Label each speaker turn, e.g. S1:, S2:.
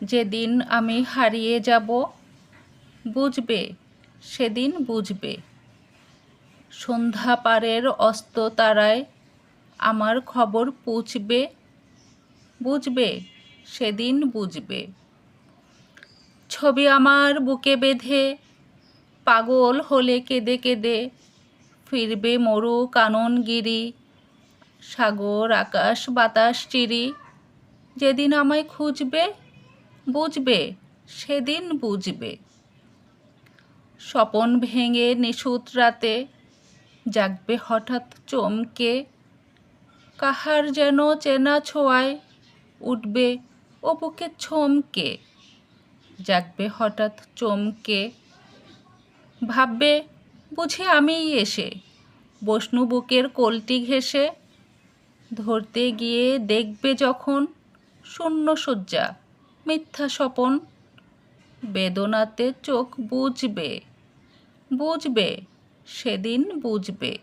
S1: যেদিন আমি হারিয়ে যাব, বুঝবে সেদিন বুঝবে। সন্ধ্যা পারের অস্ত তারায় আমার খবর পৌঁছবে, বুঝবে সেদিন বুঝবে। ছবি আমার বুকে বেঁধে পাগল হলে কেঁদে কেঁদে ফিরবে মরু কাননগিরি, সাগর আকাশ বাতাস চিরি। যেদিন আমায় খুঁজবে, বুঝবে সেদিন বুঝবে। স্বপন ভেঙে নিশুত রাতে জাগবে হঠাৎ চমকে, কাহার যেন চেনা ছোঁয়ায় উঠবে ও বুকে ছমকে। জাগবে হঠাৎ চমকে, ভাববে বুঝি আমিই এসে বসনু বুকের কলটি ঘেঁষে। ধরতে গিয়ে দেখবে যখন শূন্য শয্যা মিথ্যা স্বপন, বেদনাতে চোখ বুজবে, বুঝবে সেদিন বুঝবে।